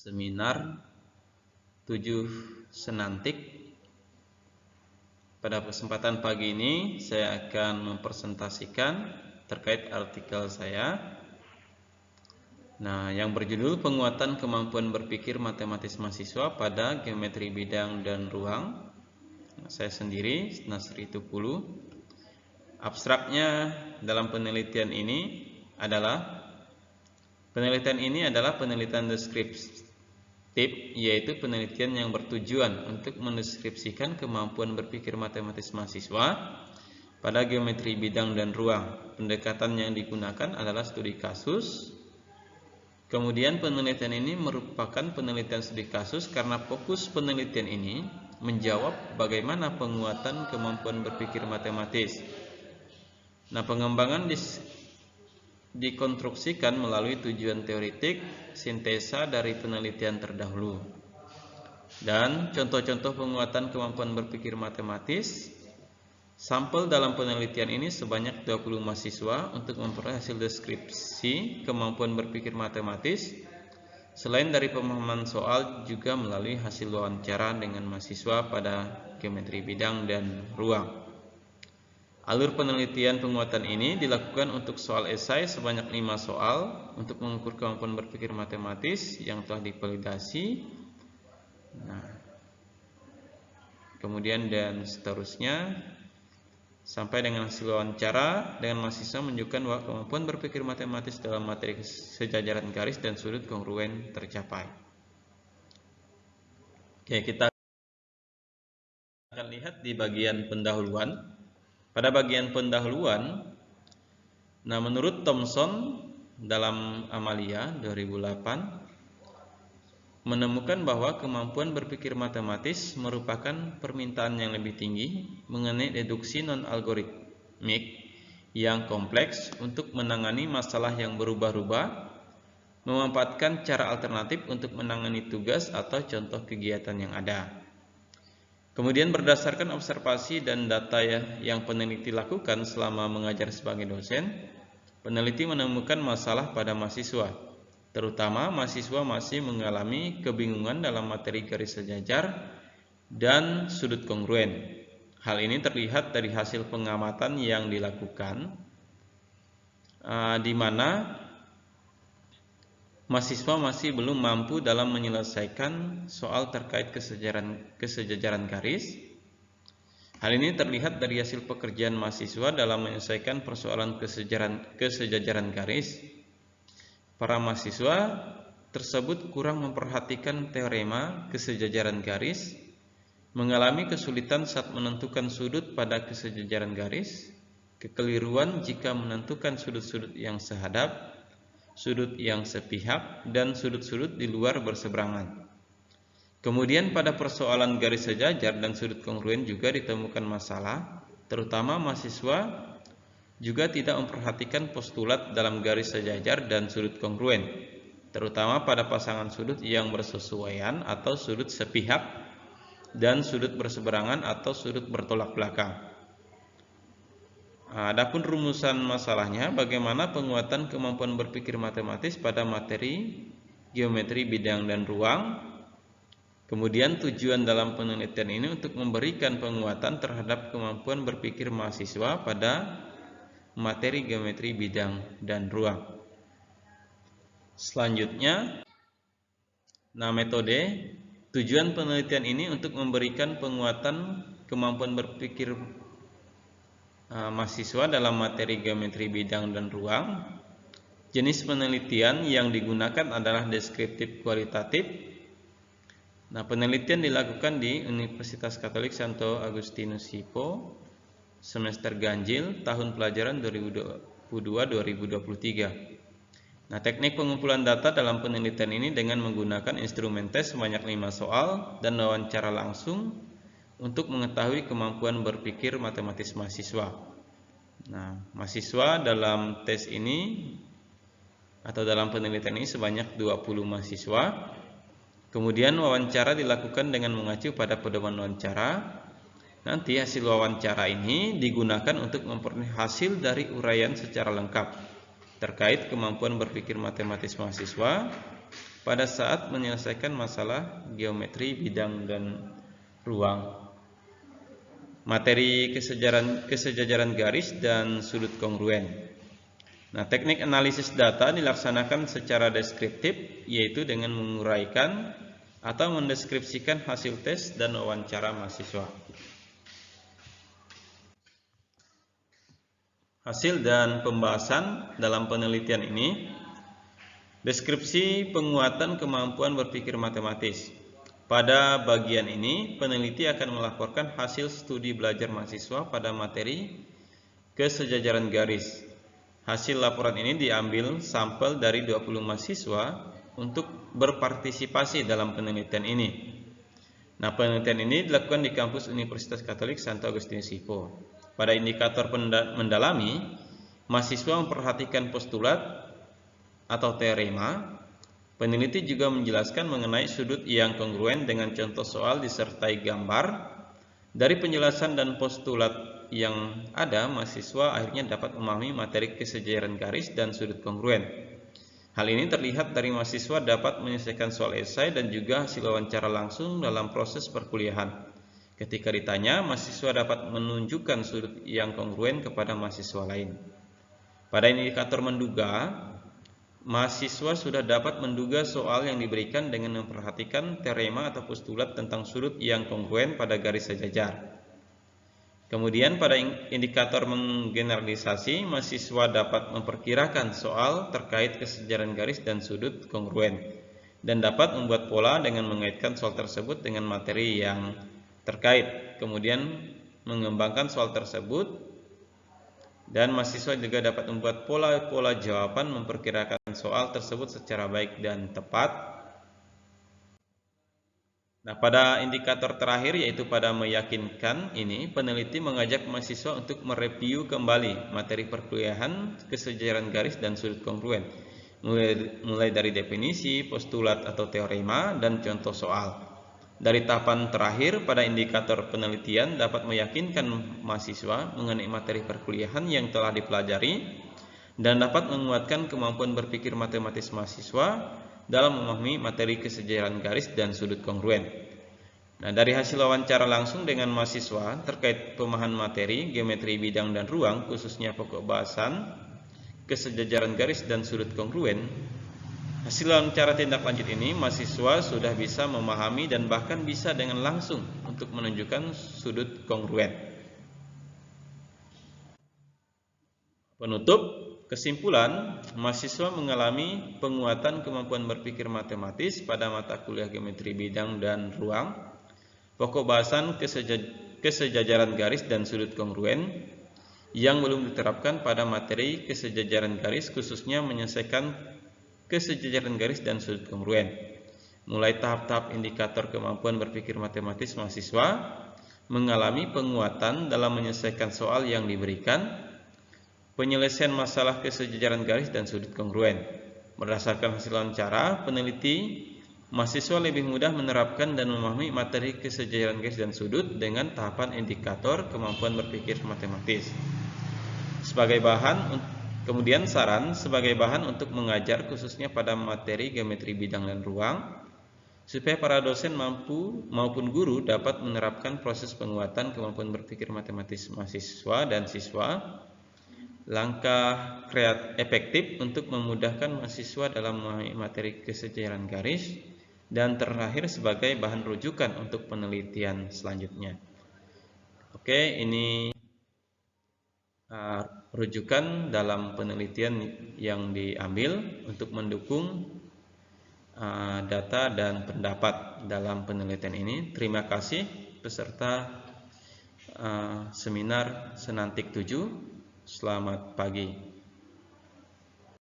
seminar 7 Senantik. Pada kesempatan pagi ini saya akan mempresentasikan terkait artikel saya. Yang berjudul Penguatan Kemampuan Berpikir Matematis Mahasiswa pada Geometri Bidang dan Ruang. Saya sendiri, Nasri Tupulu. Abstraknya dalam penelitian ini adalah penelitian deskriptif, yaitu penelitian yang bertujuan untuk mendeskripsikan kemampuan berpikir matematis mahasiswa pada geometri bidang dan ruang. Pendekatan yang digunakan adalah studi kasus. Kemudian penelitian ini merupakan penelitian studi kasus karena fokus penelitian ini menjawab bagaimana penguatan kemampuan berpikir matematis. Pengembangan dikonstruksikan melalui tujuan teoretik sintesa dari penelitian terdahulu. Dan contoh-contoh penguatan kemampuan berpikir matematis. Sampel dalam penelitian ini sebanyak 20 mahasiswa untuk memperoleh hasil deskripsi kemampuan berpikir matematis. Selain dari pemahaman soal, juga melalui hasil wawancara dengan mahasiswa pada geometri bidang dan ruang. Alur penelitian penguatan ini dilakukan untuk soal esai sebanyak 5 soal untuk mengukur kemampuan berpikir matematis yang telah divalidasi. Kemudian dan seterusnya sampai dengan hasil wawancara dengan mahasiswa menunjukkan bahwa kemampuan berpikir matematis dalam materi sejajaran garis dan sudut kongruen tercapai. Oke, kita akan lihat di bagian pendahuluan. Pada bagian pendahuluan, menurut Thomson dalam Amalia 2008 menemukan bahwa kemampuan berpikir matematis merupakan permintaan yang lebih tinggi mengenai deduksi non-algoritmik yang kompleks untuk menangani masalah yang berubah-ubah, memanfaatkan cara alternatif untuk menangani tugas atau contoh kegiatan yang ada. Kemudian berdasarkan observasi dan data yang peneliti lakukan selama mengajar sebagai dosen, peneliti menemukan masalah pada mahasiswa, terutama mahasiswa masih mengalami kebingungan dalam materi garis sejajar dan sudut kongruen. Hal ini terlihat dari hasil pengamatan yang dilakukan, di mana mahasiswa masih belum mampu dalam menyelesaikan soal terkait kesejajaran garis. Hal ini terlihat dari hasil pekerjaan mahasiswa dalam menyelesaikan persoalan kesejajaran garis. Para mahasiswa tersebut kurang memperhatikan teorema kesejajaran garis, mengalami kesulitan saat menentukan sudut pada kesejajaran garis, kekeliruan jika menentukan sudut-sudut yang sehadap, sudut yang sepihak, dan sudut-sudut di luar berseberangan. Kemudian pada persoalan garis sejajar dan sudut kongruen juga ditemukan masalah, terutama mahasiswa juga tidak memperhatikan postulat dalam garis sejajar dan sudut kongruen, terutama pada pasangan sudut yang bersesuaian atau sudut sepihak dan sudut berseberangan atau sudut bertolak belakang. Adapun rumusan masalahnya, bagaimana penguatan kemampuan berpikir matematis pada materi geometri bidang dan ruang. Kemudian tujuan dalam penelitian ini untuk memberikan penguatan terhadap kemampuan berpikir mahasiswa pada materi geometri bidang dan ruang. Selanjutnya, metode. Tujuan penelitian ini untuk memberikan penguatan kemampuan berpikir mahasiswa dalam materi geometri bidang dan ruang. Jenis penelitian yang digunakan adalah deskriptif kualitatif. Penelitian dilakukan di Universitas Katolik Santo Agustinus Hippo, semester ganjil, tahun pelajaran 2022-2023. Teknik pengumpulan data dalam penelitian ini dengan menggunakan instrumen tes sebanyak 5 soal dan wawancara langsung untuk mengetahui kemampuan berpikir matematis mahasiswa. Mahasiswa dalam tes ini atau dalam penelitian ini sebanyak 20 mahasiswa. Kemudian wawancara dilakukan dengan mengacu pada pedoman wawancara. Nanti hasil wawancara ini digunakan untuk memperoleh hasil dari uraian secara lengkap terkait kemampuan berpikir matematis mahasiswa pada saat menyelesaikan masalah geometri bidang dan ruang. Materi kesejajaran garis dan sudut kongruen. Nah, teknik analisis data dilaksanakan secara deskriptif, yaitu dengan menguraikan atau mendeskripsikan hasil tes dan wawancara mahasiswa. Hasil dan pembahasan dalam penelitian ini: deskripsi penguatan kemampuan berpikir matematis. Pada bagian ini, peneliti akan melaporkan hasil studi belajar mahasiswa pada materi kesejajaran garis. Hasil laporan ini diambil sampel dari 20 mahasiswa untuk berpartisipasi dalam penelitian ini. Nah, penelitian ini dilakukan di kampus Universitas Katolik Santo Agustinus Hippo. Pada indikator mendalami, mahasiswa memperhatikan postulat atau teorema. Peneliti juga menjelaskan mengenai sudut yang kongruen dengan contoh soal disertai gambar. Dari penjelasan dan postulat yang ada, mahasiswa akhirnya dapat memahami materi kesejajaran garis dan sudut kongruen. Hal ini terlihat dari mahasiswa dapat menyelesaikan soal esai dan juga hasil wawancara langsung dalam proses perkuliahan. Ketika ditanya, mahasiswa dapat menunjukkan sudut yang kongruen kepada mahasiswa lain. Pada indikator menduga, mahasiswa sudah dapat menduga soal yang diberikan dengan memperhatikan teorema atau postulat tentang sudut yang kongruen pada garis sejajar. Kemudian pada indikator menggeneralisasi, mahasiswa dapat memperkirakan soal terkait kesejajaran garis dan sudut kongruen dan dapat membuat pola dengan mengaitkan soal tersebut dengan materi yang terkait, kemudian mengembangkan soal tersebut. Dan mahasiswa juga dapat membuat pola-pola jawaban memperkirakan soal tersebut secara baik dan tepat. Nah, pada indikator terakhir, yaitu pada meyakinkan ini, peneliti mengajak mahasiswa untuk mereview kembali materi perkuliahan kesejajaran garis dan sudut kongruen, mulai dari definisi, postulat atau teorema, dan contoh soal. Dari tahapan terakhir, pada indikator penelitian dapat meyakinkan mahasiswa mengenai materi perkuliahan yang telah dipelajari dan dapat menguatkan kemampuan berpikir matematis mahasiswa dalam memahami materi kesejajaran garis dan sudut kongruen. Nah, dari hasil wawancara langsung dengan mahasiswa terkait pemahaman materi geometri bidang dan ruang, khususnya pokok bahasan kesejajaran garis dan sudut kongruen, hasil wawancara tindak lanjut ini, mahasiswa sudah bisa memahami dan bahkan bisa dengan langsung untuk menunjukkan sudut kongruen. Penutup, kesimpulan, mahasiswa mengalami penguatan kemampuan berpikir matematis pada mata kuliah geometri bidang dan ruang, pokok bahasan kesejajaran garis dan sudut kongruen yang belum diterapkan pada materi kesejajaran garis, khususnya menyelesaikan kesejajaran garis dan sudut kongruen. Mulai tahap-tahap indikator kemampuan berpikir matematis mahasiswa mengalami penguatan dalam menyelesaikan soal yang diberikan, penyelesaian masalah kesejajaran garis dan sudut kongruen. Berdasarkan hasil wawancara peneliti, mahasiswa lebih mudah menerapkan dan memahami materi kesejajaran garis dan sudut dengan tahapan indikator kemampuan berpikir matematis. Kemudian saran sebagai bahan untuk mengajar khususnya pada materi geometri bidang dan ruang, supaya para dosen maupun guru dapat menerapkan proses penguatan kemampuan berpikir matematis mahasiswa dan siswa. Langkah efektif untuk memudahkan mahasiswa dalam memahami materi kesejajaran garis, dan terakhir sebagai bahan rujukan untuk penelitian selanjutnya. Oke, ini rujukan dalam penelitian yang diambil untuk mendukung data dan pendapat dalam penelitian ini. Terima kasih peserta seminar Senantik 7. Selamat pagi.